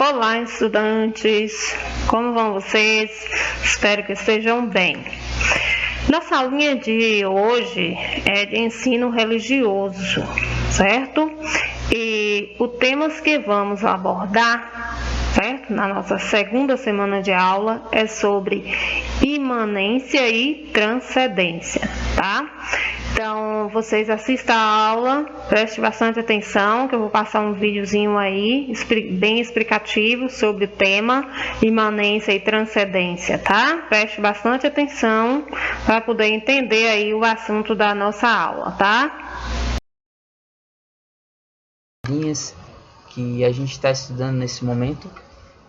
Olá, estudantes! Como vão vocês? Espero que estejam bem. Nossa aulinha de hoje é de ensino religioso, certo? E o tema que vamos abordar, certo? Na nossa segunda semana de aula é sobre imanência e transcendência, tá? Então, vocês assistam a aula, prestem bastante atenção, que eu vou passar um videozinho aí, bem explicativo sobre o tema imanência e transcendência, tá? Preste bastante atenção para poder entender aí o assunto da nossa aula, tá? Que a gente está estudando nesse momento,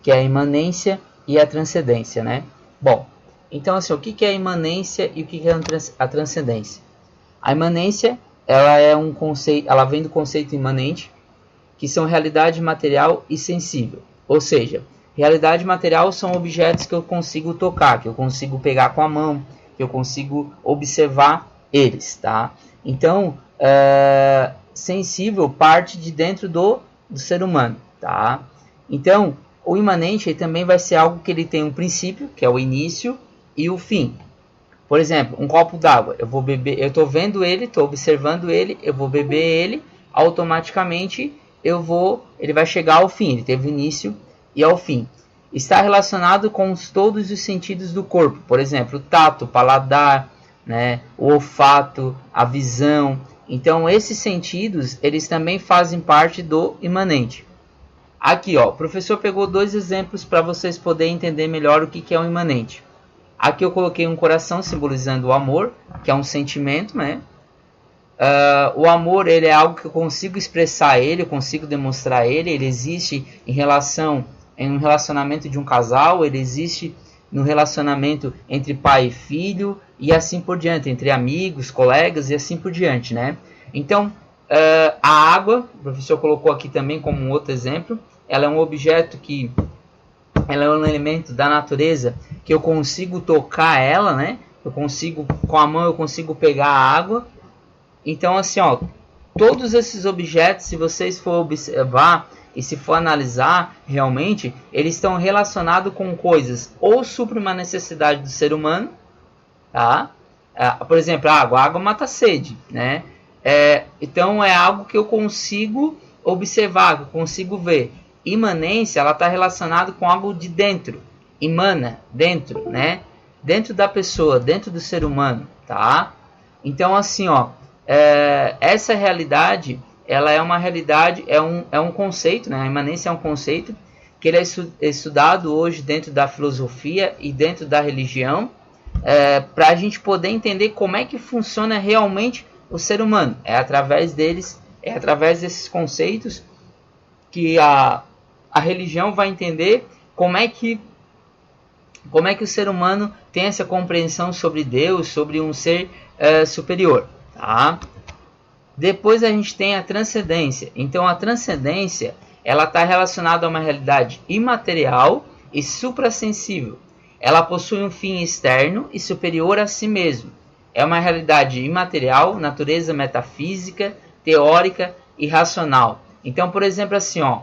que é a imanência e a transcendência, né? Bom, então assim, o que é a imanência e o que é a transcendência? A imanência, ela é um conceito, ela vem do conceito imanente, que são realidade material e sensível. Ou seja, realidade material são objetos que eu consigo tocar, que eu consigo pegar com a mão, que eu consigo observar eles, tá? Então, sensível parte de dentro do ser humano, tá? Então, o imanente também vai ser algo que ele tem um princípio, que é o início e o fim. Por exemplo, um copo d'água, eu vou beber, eu estou vendo ele, estou observando ele, eu vou beber ele, automaticamente ele vai chegar ao fim, ele teve início e ao fim. Está relacionado com todos os sentidos do corpo, por exemplo, o tato, o paladar, né, o olfato, a visão. Então, esses sentidos, eles também fazem parte do imanente. Aqui, ó, o professor pegou dois exemplos para vocês poderem entender melhor o que é o imanente. Aqui eu coloquei um coração simbolizando o amor, que é um sentimento, né? O amor, ele é algo que eu consigo expressar ele, eu consigo demonstrar ele existe em um relacionamento de um casal, ele existe no relacionamento entre pai e filho, e assim por diante, entre amigos, colegas e assim por diante, né? Então, a água, o professor colocou aqui também como um outro exemplo, ela é um objeto que... ela é um elemento da natureza que eu consigo tocar ela, né? Eu consigo, com a mão eu consigo pegar a água. Então, assim, ó, todos esses objetos, se vocês for observar e se for analisar, realmente, eles estão relacionados com coisas ou supram uma necessidade do ser humano, tá? Por exemplo, a água mata a sede, né? Então, é algo que eu consigo observar, que eu consigo ver. Imanência, ela está relacionada com algo de dentro, emana, dentro, né? Dentro da pessoa, dentro do ser humano, tá? Então, assim, ó, essa realidade, ela é uma realidade, é um conceito, né? A imanência é um conceito que ele é estudado hoje dentro da filosofia e dentro da religião, para a gente poder entender como é que funciona realmente o ser humano. É através desses conceitos que a religião vai entender como é que o ser humano tem essa compreensão sobre Deus, sobre um ser superior, tá? Depois a gente tem a transcendência. Então a transcendência, ela está relacionada a uma realidade imaterial e suprassensível. Ela possui um fim externo e superior a si mesmo. É uma realidade imaterial, natureza metafísica, teórica e racional. Então, por exemplo, assim, ó,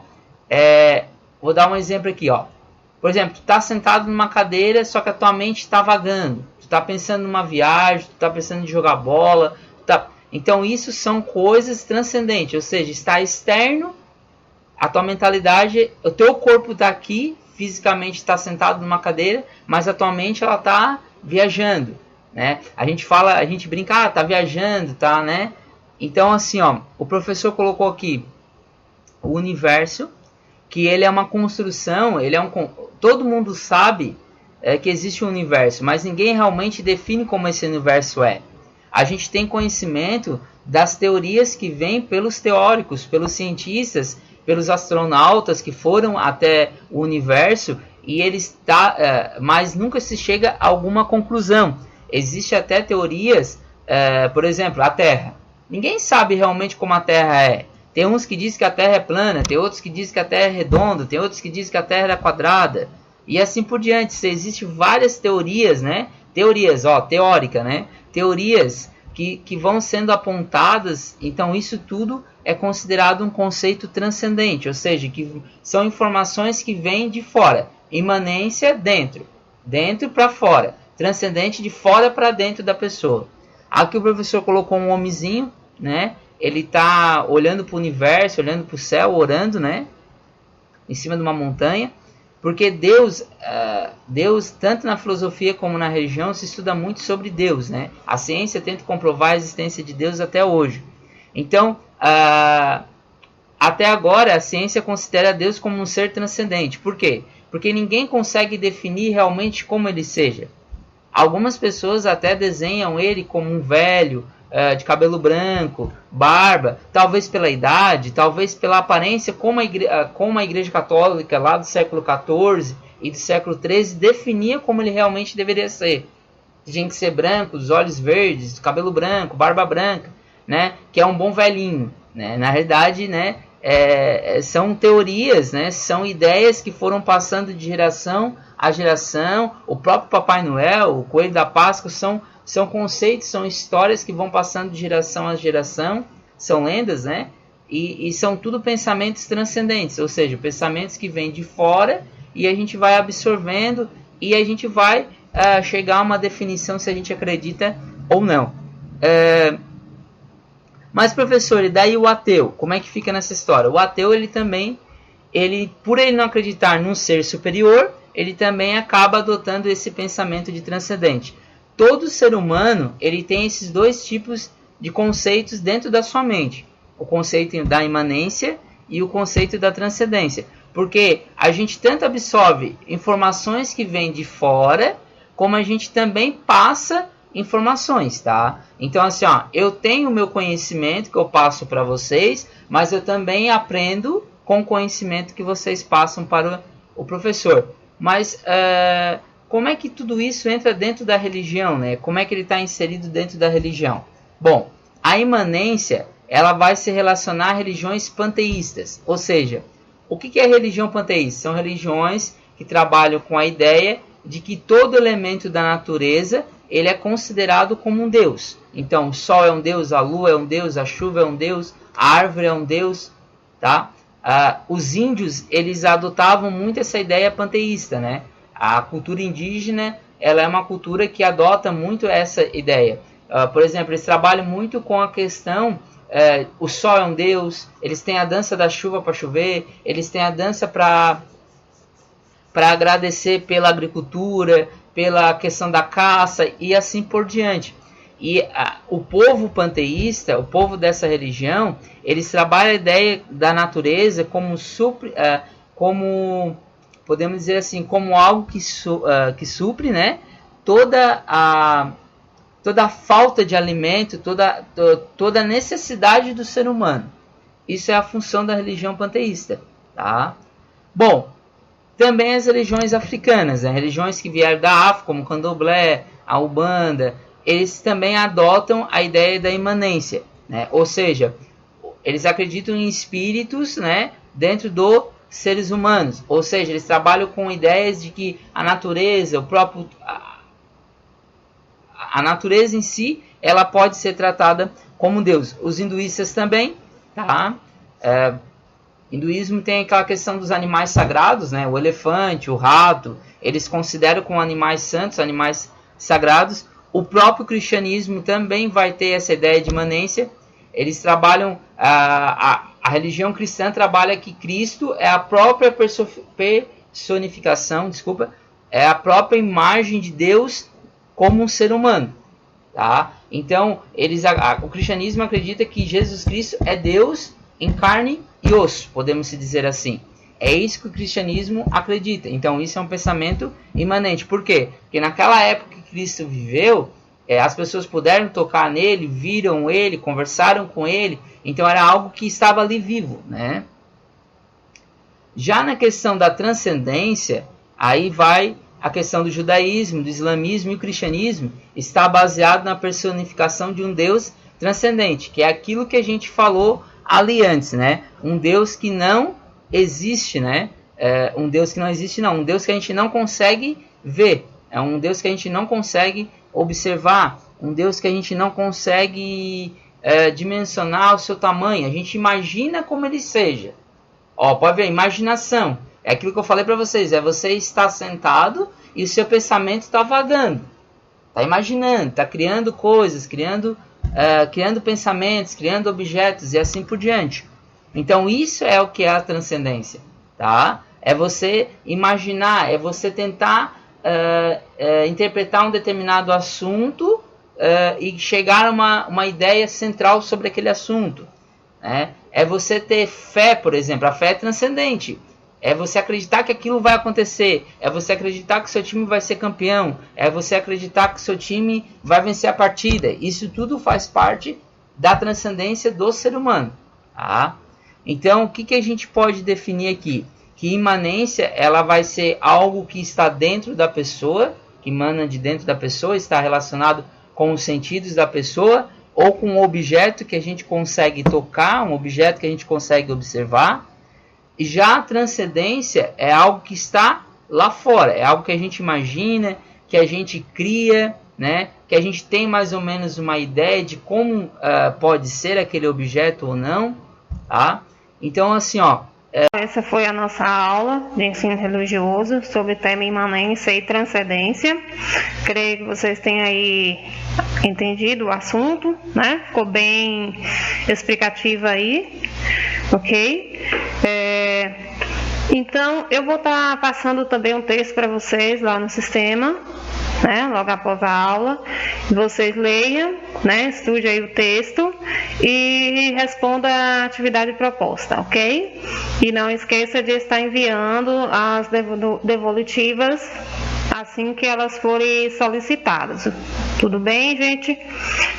vou dar um exemplo aqui, ó. Por exemplo, tu está sentado numa cadeira, só que a tua mente está vagando. Tu está pensando numa viagem, tu está pensando em jogar bola. Então, isso são coisas transcendentes, ou seja, está externo, a tua mentalidade, o teu corpo está aqui, fisicamente está sentado numa cadeira, mas a tua mente, ela está viajando, né? A gente brinca, tá viajando, tá, né? Então, assim, ó, o professor colocou aqui o universo, que ele é uma construção, todo mundo sabe que existe um universo, mas ninguém realmente define como esse universo é. A gente tem conhecimento das teorias que vêm pelos teóricos, pelos cientistas, pelos astronautas que foram até o universo, mas nunca se chega a alguma conclusão. Existem até teorias, por exemplo, a Terra. Ninguém sabe realmente como a Terra é. Tem uns que dizem que a Terra é plana, tem outros que dizem que a Terra é redonda, tem outros que dizem que a Terra é quadrada. E assim por diante. Existem várias teorias, né? Teóricas, né? Teorias que vão sendo apontadas. Então isso tudo é considerado um conceito transcendente, ou seja, que são informações que vêm de fora. Imanência, dentro para fora. Transcendente, de fora para dentro da pessoa. Aqui o professor colocou um homenzinho, né? Ele está olhando para o universo, olhando para o céu, orando, né? Em cima de uma montanha. Porque Deus, tanto na filosofia como na religião, se estuda muito sobre Deus, né? A ciência tenta comprovar a existência de Deus até hoje. Então, até agora, a ciência considera Deus como um ser transcendente. Por quê? Porque ninguém consegue definir realmente como ele seja. Algumas pessoas até desenham ele como um velho, de cabelo branco, barba, talvez pela idade, talvez pela aparência, como a Igreja Católica lá do século XIV e do século XIII definia como ele realmente deveria ser. Tinha que ser branco, os olhos verdes, cabelo branco, barba branca, né? Que é um bom velhinho, né? Na realidade, né? São teorias, né? São ideias que foram passando de geração a geração. O próprio Papai Noel, o Coelho da Páscoa, são conceitos, são histórias que vão passando de geração a geração, são lendas, né? E são tudo pensamentos transcendentes, ou seja, pensamentos que vêm de fora e a gente vai absorvendo e a gente vai chegar a uma definição se a gente acredita ou não. Mas, professor, e daí o ateu? Como é que fica nessa história? O ateu, ele também, por ele não acreditar num ser superior, ele também acaba adotando esse pensamento de transcendente. Todo ser humano, ele tem esses dois tipos de conceitos dentro da sua mente. O conceito da imanência e o conceito da transcendência. Porque a gente tanto absorve informações que vêm de fora, como a gente também passa informações, tá? Então, assim, eu tenho o meu conhecimento que eu passo para vocês, mas eu também aprendo com o conhecimento que vocês passam para o professor. Mas como é que tudo isso entra dentro da religião, né? Como é que ele está inserido dentro da religião? Bom, a imanência, ela vai se relacionar a religiões panteístas. Ou seja, o que é religião panteísta? São religiões que trabalham com a ideia de que todo elemento da natureza ele é considerado como um deus. Então, o sol é um deus, a lua é um deus, a chuva é um deus, a árvore é um deus, tá? Os índios, eles adotavam muito essa ideia panteísta, né? A cultura indígena, ela é uma cultura que adota muito essa ideia. Por exemplo, eles trabalham muito com a questão, o sol é um deus, eles têm a dança da chuva para chover, eles têm a dança para agradecer pela agricultura, pela questão da caça e assim por diante. E o povo panteísta, o povo dessa religião, eles trabalham a ideia da natureza como podemos dizer assim, como algo que supre, né, toda a falta de alimento, toda a necessidade do ser humano. Isso é a função da religião panteísta, tá? Bom, também as religiões africanas, né? Religiões que vieram da África, como o Candomblé, a Umbanda, eles também adotam a ideia da imanência, né? Ou seja, eles acreditam em espíritos, né, dentro dos seres humanos. Ou seja, eles trabalham com ideias de que a natureza, a natureza em si, ela pode ser tratada como Deus. Os hinduístas também, tá? Hinduísmo tem aquela questão dos animais sagrados, né? O elefante, o rato, eles consideram como animais santos, animais sagrados. O próprio cristianismo também vai ter essa ideia de imanência. Eles trabalham, a religião cristã trabalha que Cristo é a própria personificação, é a própria imagem de Deus como um ser humano, tá? Então, o cristianismo acredita que Jesus Cristo é Deus em carne e osso, podemos dizer assim. É isso que o cristianismo acredita. Então, isso é um pensamento imanente. Por quê? Porque naquela época que Cristo viveu, as pessoas puderam tocar nele, viram ele, conversaram com ele. Então, era algo que estava ali vivo, né? Já na questão da transcendência, aí vai a questão do judaísmo, do islamismo e o cristianismo está baseado na personificação de um Deus transcendente, que é aquilo que a gente falou ali antes, né? Um Deus que não existe, né? Um Deus que não existe, não. Um Deus que a gente não consegue ver. É um Deus que a gente não consegue observar. Um Deus que a gente não consegue dimensionar o seu tamanho, a gente imagina como ele seja. Ó, pode ver, imaginação. É aquilo que eu falei para vocês, é você estar sentado e o seu pensamento está vagando. Está imaginando, está criando coisas, criando pensamentos, criando objetos e assim por diante. Então isso é o que é a transcendência, tá? É você imaginar, é você tentar interpretar um determinado assunto e chegar a uma ideia central sobre aquele assunto, né? É você ter fé, por exemplo. A fé é transcendente. É você acreditar que aquilo vai acontecer. É você acreditar que seu time vai ser campeão. É você acreditar que seu time vai vencer a partida. Isso tudo faz parte da transcendência do ser humano, tá? Então, o que a gente pode definir aqui? Que imanência, ela vai ser algo que está dentro da pessoa, que emana de dentro da pessoa, está relacionado com os sentidos da pessoa, ou com um objeto que a gente consegue tocar, um objeto que a gente consegue observar. E já a transcendência é algo que está lá fora, é algo que a gente imagina, que a gente cria, né? Que a gente tem mais ou menos uma ideia de como pode ser aquele objeto ou não, tá? Então, assim, ó. Essa foi a nossa aula de ensino religioso sobre tema imanência e transcendência. Creio que vocês tenham aí entendido o assunto, né? Ficou bem explicativo aí, ok? Então, eu vou estar passando também um texto para vocês lá no sistema, né, logo após a aula. Vocês leiam, né, estude aí o texto e responda a atividade proposta, ok? E não esqueça de estar enviando as devolutivas assim que elas forem solicitadas. Tudo bem, gente?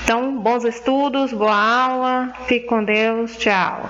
Então, bons estudos, boa aula, fique com Deus, tchau.